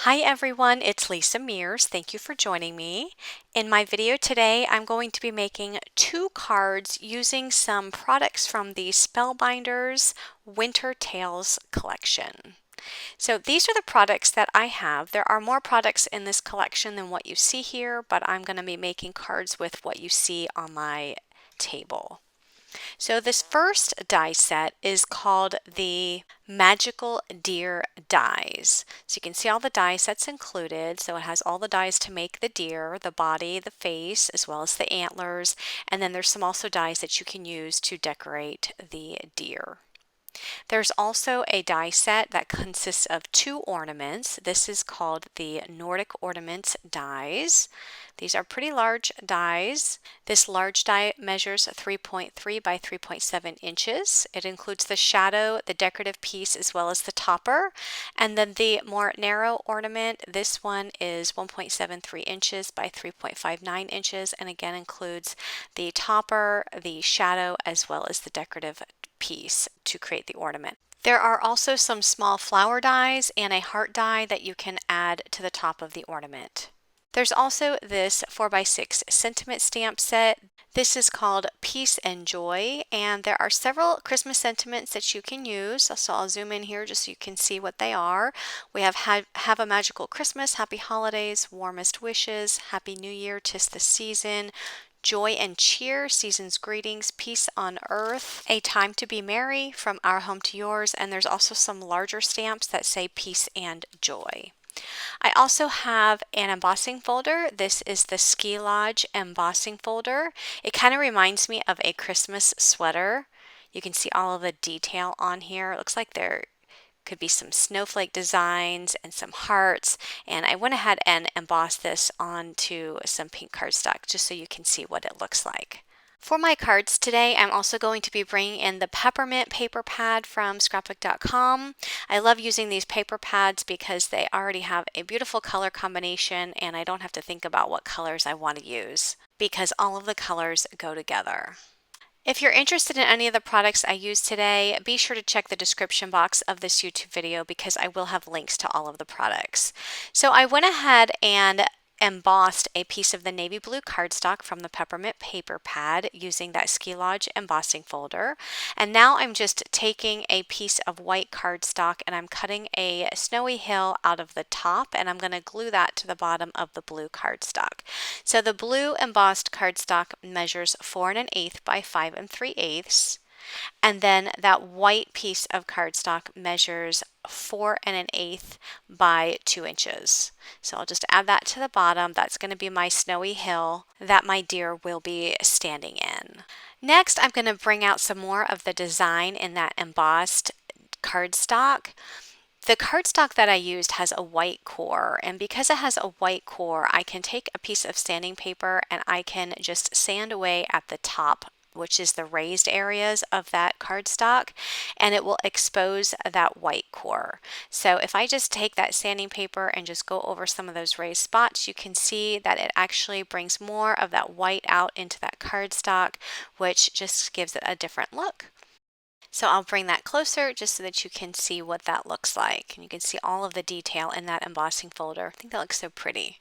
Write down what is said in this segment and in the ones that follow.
Hi everyone, it's Lisa Mears. Thank you for joining me. In my video today, I'm going to be making 2 cards using some products from the Spellbinders Winter Tales collection. So these are the products that I have. There are more products in this collection than what you see here, but I'm going to be making cards with what you see on my table. So this first die set is called the Magical Deer Dies. So you can see all the die sets included. So it has all the dies to make the deer, the body, the face, as well as the antlers. And then there's some also dies that you can use to decorate the deer. There's also a die set that consists of 2 ornaments. This is called the Nordic Ornaments dies. These are pretty large dies. This large die measures 3.3 by 3.7 inches. It includes the shadow, the decorative piece, as well as the topper. And then the more narrow ornament, this one is 1.73 inches by 3.59 inches, and again includes the topper, the shadow, as well as the decorative piece to create the ornament. There are also some small flower dies and a heart die that you can add to the top of the ornament. There's also this 4x6 sentiment stamp set. This is called Peace and Joy, and there are several Christmas sentiments that you can use. So I'll zoom in here just so you can see what they are. We have a Magical Christmas, Happy Holidays, Warmest Wishes, Happy New Year, 'Tis the Season, Joy and Cheer, Season's Greetings, Peace on Earth, A Time to Be Merry, From Our Home to Yours, and there's also some larger stamps that say Peace and Joy. I also have an embossing folder. This is the Ski Lodge embossing folder. It kind of reminds me of a Christmas sweater. You can see all of the detail on here. It looks like there could be some snowflake designs and some hearts, and I went ahead and embossed this onto some pink cardstock just so you can see what it looks like. For my cards today, I'm also going to be bringing in the Peppermint paper pad from Scrapbook.com. I love using these paper pads because they already have a beautiful color combination and I don't have to think about what colors I want to use because all of the colors go together. If you're interested in any of the products I use today, be sure to check the description box of this YouTube video because I will have links to all of the products. So I went ahead and embossed a piece of the navy blue cardstock from the Peppermint paper pad using that Ski Lodge embossing folder. And now I'm just taking a piece of white cardstock and I'm cutting a snowy hill out of the top, and I'm going to glue that to the bottom of the blue cardstock. So the blue embossed cardstock measures 4 1/8 by 5 3/8. And then that white piece of cardstock measures 4 1/8 by 2 inches. So I'll just add that to the bottom. That's going to be my snowy hill that my deer will be standing in. Next, I'm going to bring out some more of the design in that embossed cardstock. The cardstock that I used has a white core, and because it has a white core, I can take a piece of sanding paper and I can just sand away at the top, which is the raised areas of that cardstock, and it will expose that white core. So if I just take that sanding paper and just go over some of those raised spots, you can see that it actually brings more of that white out into that cardstock, which just gives it a different look. So I'll bring that closer just so that you can see what that looks like. And you can see all of the detail in that embossing folder. I think that looks so pretty.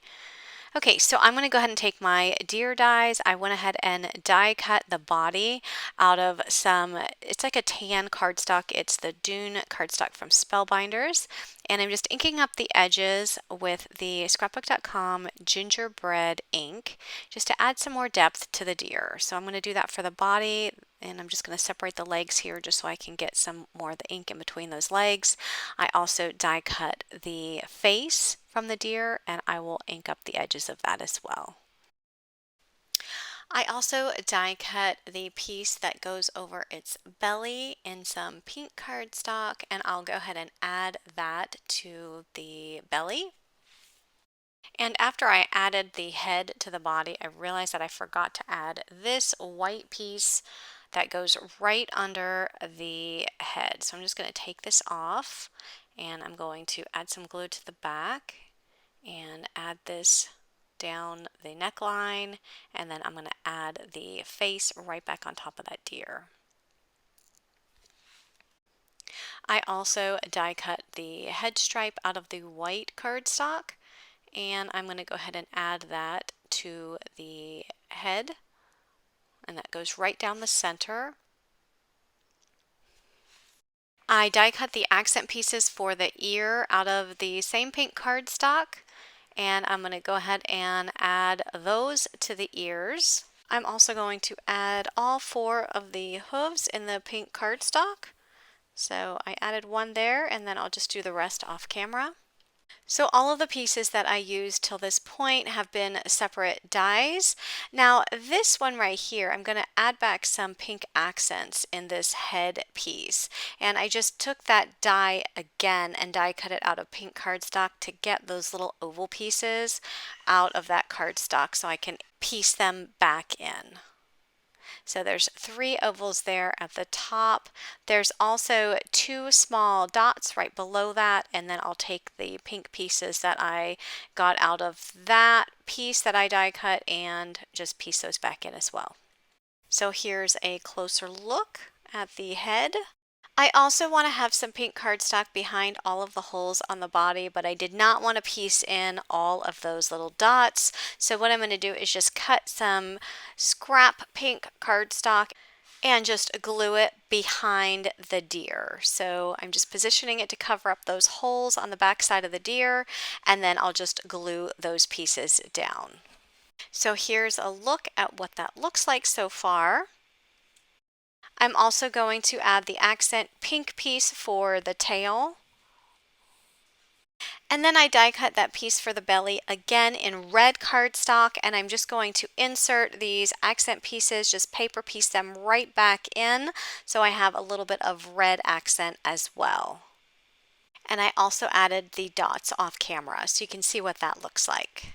Okay, so I'm going to go ahead and take my deer dies. I went ahead and die cut the body out of some, it's like a tan cardstock. It's the Dune cardstock from Spellbinders. And I'm just inking up the edges with the Scrapbook.com Gingerbread Ink just to add some more depth to the deer. So I'm going to do that for the body, and I'm just going to separate the legs here just so I can get some more of the ink in between those legs. I also die cut the face from the deer, and I will ink up the edges of that as well. I also die cut the piece that goes over its belly in some pink cardstock, and I'll go ahead and add that to the belly. And after I added the head to the body, I realized that I forgot to add this white piece that goes right under the head. So I'm just going to take this off, and I'm going to add some glue to the back and add this down the neckline, and then I'm going to add the face right back on top of that deer. I also die cut the head stripe out of the white cardstock, and I'm going to go ahead and add that to the head, and that goes right down the center. I die cut the accent pieces for the ear out of the same pink cardstock, and I'm going to go ahead and add those to the ears. I'm also going to add all 4 of the hooves in the pink cardstock. So I added one there, and then I'll just do the rest off camera. So all of the pieces that I used till this point have been separate dies. Now this one right here, I'm going to add back some pink accents in this head piece. And I just took that die again and die cut it out of pink cardstock to get those little oval pieces out of that cardstock so I can piece them back in. So there's 3 ovals there at the top. There's also 2 small dots right below that, and then I'll take the pink pieces that I got out of that piece that I die cut and just piece those back in as well. So here's a closer look at the head. I also want to have some pink cardstock behind all of the holes on the body, but I did not want to piece in all of those little dots. So what I'm going to do is just cut some scrap pink cardstock and just glue it behind the deer. So I'm just positioning it to cover up those holes on the back side of the deer, and then I'll just glue those pieces down. So here's a look at what that looks like so far. I'm also going to add the accent pink piece for the tail. And then I die cut that piece for the belly again in red cardstock, and I'm just going to insert these accent pieces, just paper piece them right back in so I have a little bit of red accent as well. And I also added the dots off camera so you can see what that looks like.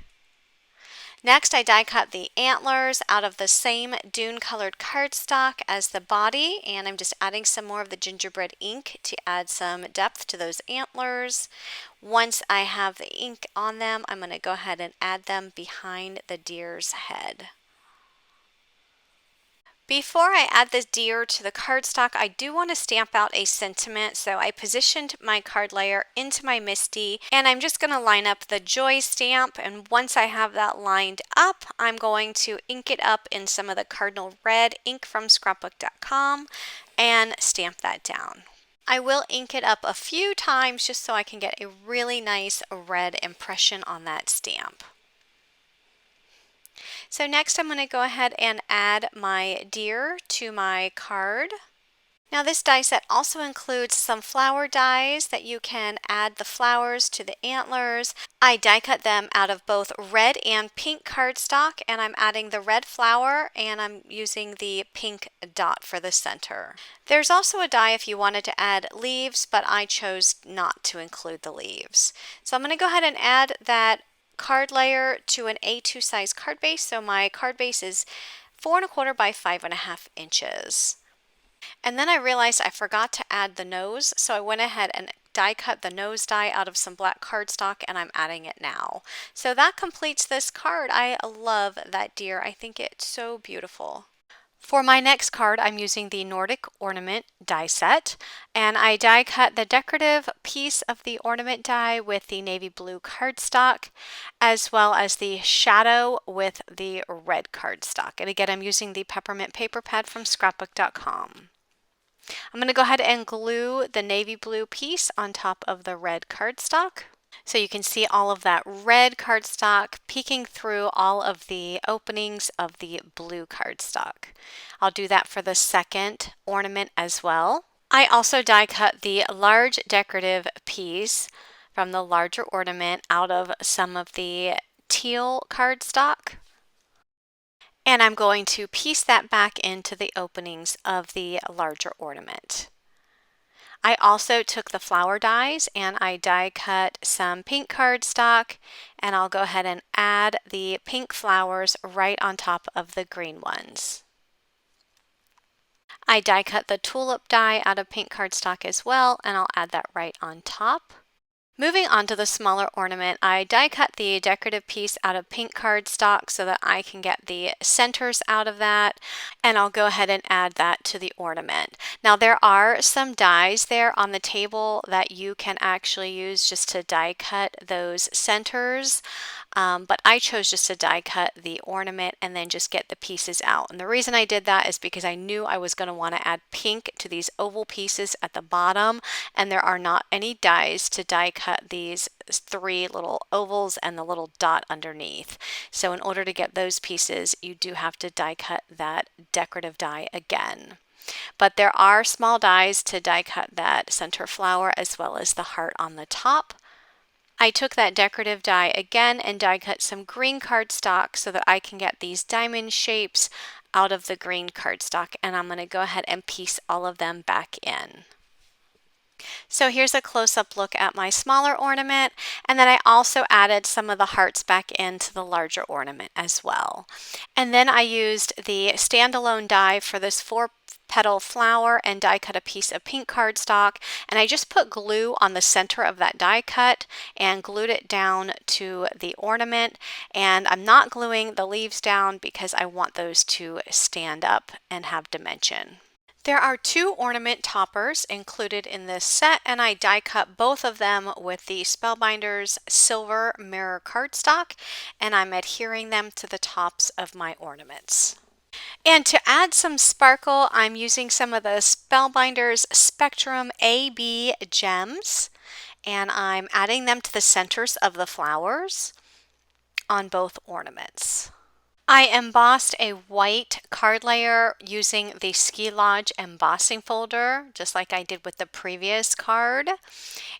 Next, I die cut the antlers out of the same Dune colored cardstock as the body, and I'm just adding some more of the gingerbread ink to add some depth to those antlers. Once I have the ink on them, I'm going to go ahead and add them behind the deer's head. Before I add the deer to the cardstock, I do want to stamp out a sentiment, so I positioned my card layer into my MISTI, and I'm just going to line up the Joy stamp, and once I have that lined up, I'm going to ink it up in some of the Cardinal Red Ink from Scrapbookcom and stamp that down. I will ink it up a few times just so I can get a really nice red impression on that stamp. So next I'm going to go ahead and add my deer to my card. Now this die set also includes some flower dies that you can add the flowers to the antlers. I die cut them out of both red and pink cardstock, and I'm adding the red flower and I'm using the pink dot for the center. There's also a die if you wanted to add leaves, but I chose not to include the leaves. So I'm going to go ahead and add that card layer to an A2 size card base. So my card base is 4 1/4 by 5.5 inches. And then I realized I forgot to add the nose, so I went ahead and die cut the nose die out of some black cardstock, and I'm adding it now. So that completes this card. I love that deer. I think it's so beautiful. For my next card, I'm using the Nordic Ornament die set, and I die cut the decorative piece of the ornament die with the navy blue cardstock, as well as the shadow with the red cardstock. And again, I'm using the Peppermint paper pad from Scrapbook.com. I'm going to go ahead and glue the navy blue piece on top of the red cardstock. So you can see all of that red cardstock peeking through all of the openings of the blue cardstock. I'll do that for the second ornament as well. I also die cut the large decorative piece from the larger ornament out of some of the teal cardstock. And I'm going to piece that back into the openings of the larger ornament. I also took the flower dies and I die cut some pink cardstock, and I'll go ahead and add the pink flowers right on top of the green ones. I die cut the tulip die out of pink cardstock as well, and I'll add that right on top. Moving on to the smaller ornament, I die cut the decorative piece out of pink cardstock so that I can get the centers out of that, and I'll go ahead and add that to the ornament. Now there are some dies there on the table that you can actually use just to die cut those centers. But I chose just to die cut the ornament and then just get the pieces out. And the reason I did that is because I knew I was going to want to add pink to these oval pieces at the bottom, and there are not any dies to die cut these 3 little ovals and the little dot underneath. So in order to get those pieces, you do have to die cut that decorative die again. But there are small dies to die cut that center flower as well as the heart on the top. I took that decorative die again and die cut some green cardstock so that I can get these diamond shapes out of the green cardstock, and I'm going to go ahead and piece all of them back in. So here's a close-up look at my smaller ornament, and then I also added some of the hearts back into the larger ornament as well. And then I used the standalone die for this 4-petal flower and die cut a piece of pink cardstock, and I just put glue on the center of that die cut and glued it down to the ornament. And I'm not gluing the leaves down because I want those to stand up and have dimension. There are 2 ornament toppers included in this set, and I die cut both of them with the Spellbinders silver mirror cardstock, and I'm adhering them to the tops of my ornaments. And to add some sparkle, I'm using some of the Spellbinders Spectrum AB gems, and I'm adding them to the centers of the flowers on both ornaments. I embossed a white card layer using the Ski Lodge embossing folder, just like I did with the previous card.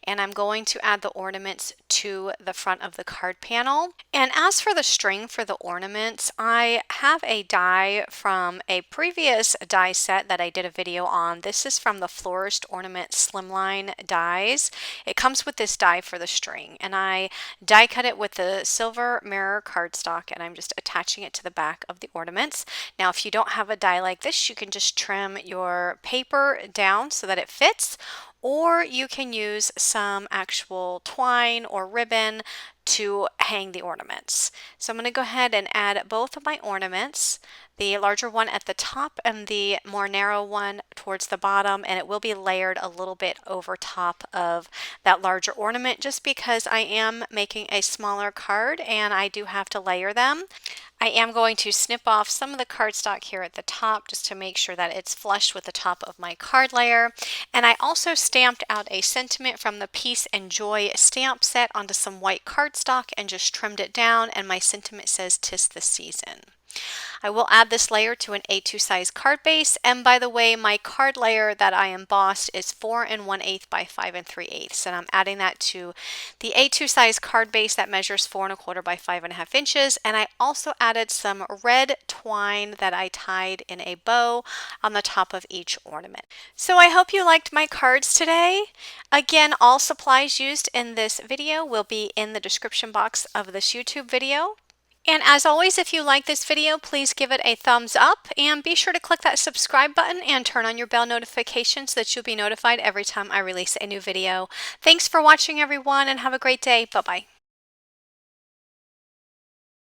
And I'm going to add the ornaments to the front of the card panel. And as for the string for the ornaments, I have a die from a previous die set that I did a video on. This is from the Flourished Ornament Slimline dies. It comes with this die for the string, and I die cut it with the silver mirror cardstock, and I'm just attaching it to the back of the ornaments. Now, if you don't have a die like this, you can just trim your paper down so that it fits, or you can use some actual twine or ribbon to hang the ornaments. So I'm going to go ahead and add both of my ornaments, the larger one at the top and the more narrow one towards the bottom, and it will be layered a little bit over top of that larger ornament just because I am making a smaller card and I do have to layer them. I am going to snip off some of the cardstock here at the top just to make sure that it's flush with the top of my card layer. And I also stamped out a sentiment from the Peace and Joy stamp set onto some white cardstock and just trimmed it down, and my sentiment says "'Tis the Season." I will add this layer to an A2 size card base, and by the way, my card layer that I embossed is 4 1/8 by 5 3/8, and I'm adding that to the A2 size card base that measures 4 1/4 by 5.5 inches, and I also added some red twine that I tied in a bow on the top of each ornament. So I hope you liked my cards today. Again, all supplies used in this video will be in the description box of this YouTube video. And as always, if you like this video, please give it a thumbs up and be sure to click that subscribe button and turn on your bell notification so that you'll be notified every time I release a new video. Thanks for watching, everyone, and have a great day. Bye-bye.